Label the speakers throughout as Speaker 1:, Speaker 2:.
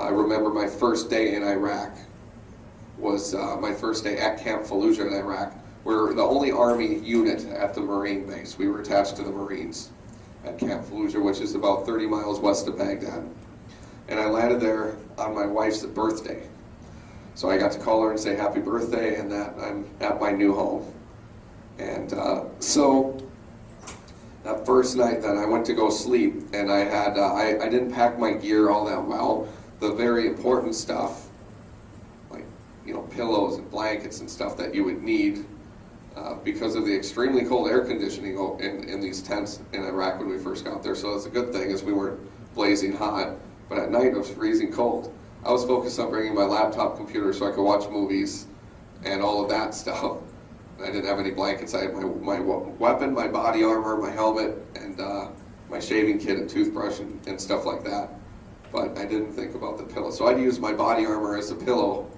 Speaker 1: I remember my first day in Iraq was my first day at Camp Fallujah in Iraq. We're the only Army unit at the Marine base. We were attached to the Marines at Camp Fallujah, which is about 30 miles west of Baghdad. And I landed there on my wife's birthday. So I got to call her and say happy birthday and that I'm at my new home. And so that first night then I went to go sleep, and I had I didn't pack my gear all that well. The very important stuff, like pillows and blankets and stuff that you would need because of the extremely cold air conditioning in these tents in Iraq when we first got there. So that's a good thing, is we weren't blazing hot, but at night it was freezing cold. I was focused on bringing my laptop computer so I could watch movies and all of that stuff. I didn't have any blankets. I had my weapon, my body armor, my helmet, and my shaving kit and toothbrush and stuff like that. But I didn't think about the pillow. So I'd use my body armor as a pillow,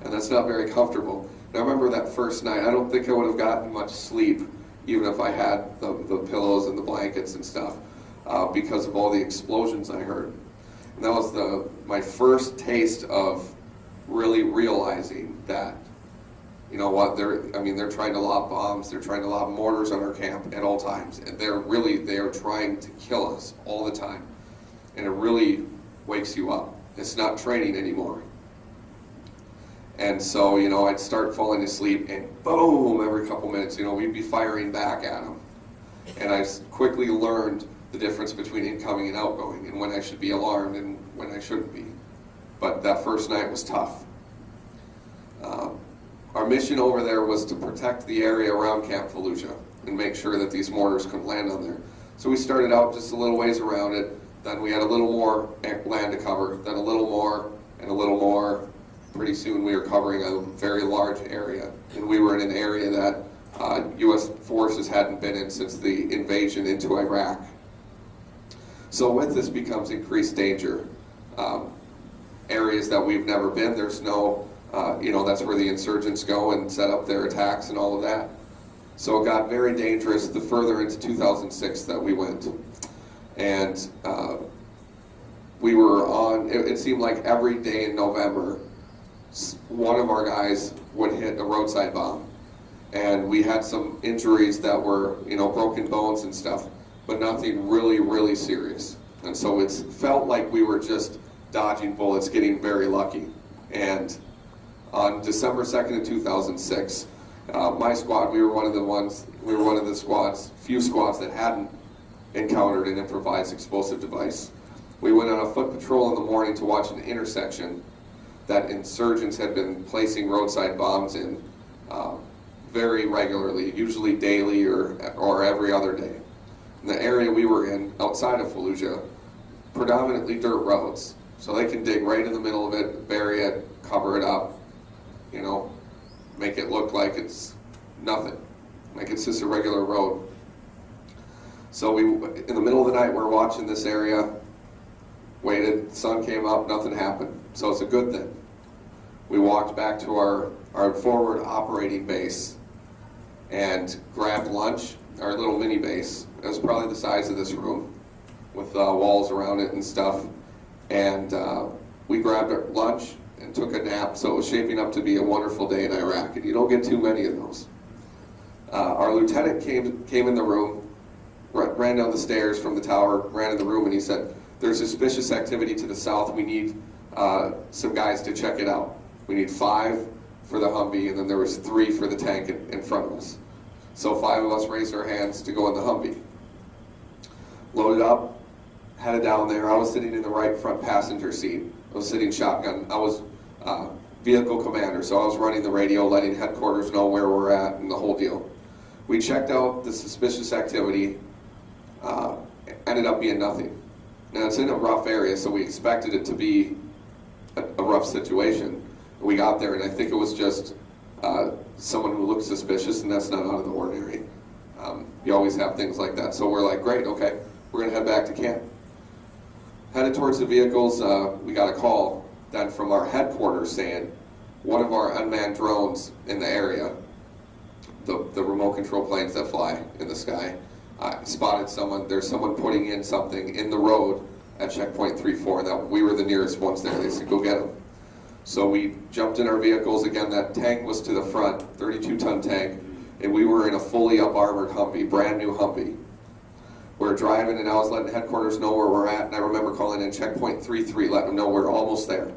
Speaker 1: and that's not very comfortable. And I remember that first night, I don't think I would have gotten much sleep, even if I had the pillows and the blankets and stuff, because of all the explosions I heard. And that was my first taste of really realizing that, you know what, they're trying to lob bombs, they're trying to lob mortars on our camp at all times, and they are trying to kill us all the time. And it really wakes you up. It's not training anymore. And so, I'd start falling asleep, and boom, every couple minutes, we'd be firing back at them. And I quickly learned the difference between incoming and outgoing, and when I should be alarmed and when I shouldn't be. But that first night was tough. Our mission over there was to protect the area around Camp Fallujah and make sure that these mortars couldn't land on there. So we started out just a little ways around it, then we had a little more land to cover, then a little more, and a little more. Pretty soon we were covering a very large area, and we were in an area that U.S. forces hadn't been in since the invasion into Iraq. So with this becomes increased danger. Areas that we've never been, there's no, that's where the insurgents go and set up their attacks and all of that. So it got very dangerous the further into 2006 that we went. And we were on, it seemed like every day in November, one of our guys would hit a roadside bomb. And we had some injuries that were, broken bones and stuff, but nothing really, really serious. And so it felt like we were just dodging bullets, getting very lucky. And on December 2nd of 2006, my squad, we were one of the few squads that hadn't encountered an improvised explosive device. We went on a foot patrol in the morning to watch an intersection that insurgents had been placing roadside bombs in very regularly, usually daily or every other day. In the area we were in, outside of Fallujah, predominantly dirt roads. So they can dig right in the middle of it, bury it, cover it up, make it look like it's nothing, like it's just a regular road. So in the middle of the night, we're watching this area, waited, the sun came up, nothing happened. So it's a good thing. We walked back to our forward operating base and grabbed lunch, our little mini base. It was probably the size of this room with walls around it and stuff. And we grabbed our lunch and took a nap, so it was shaping up to be a wonderful day in Iraq, and you don't get too many of those. Our lieutenant came in the room, ran down the stairs from the tower, ran in the room, and he said, "There's suspicious activity to the south. We need some guys to check it out. We need 5 for the Humvee, and then there was 3 for the tank in front of us." So 5 of us raised our hands to go in the Humvee. Loaded up, headed down there. I was sitting in the right front passenger seat. I was sitting shotgun. I was vehicle commander, so I was running the radio, letting headquarters know where we're at and the whole deal. We checked out the suspicious activity. Ended up being nothing. Now it's in a rough area, so we expected it to be a rough situation. We got there, and I think it was just someone who looked suspicious, and that's not out of the ordinary. You always have things like that. So we're like, great, okay, we're gonna head back to camp. Headed towards the vehicles, we got a call then from our headquarters saying one of our unmanned drones in the area, the remote control planes that fly in the sky, spotted someone. There's someone putting in something in the road at checkpoint 3-4, and that we were the nearest ones there. They said, go get them. So we jumped in our vehicles. Again, that tank was to the front, 32-ton tank, and we were in a fully up-armored Humvee, brand new Humvee. We're driving, and I was letting headquarters know where we're at, and I remember calling in checkpoint 3-3, letting them know we're almost there.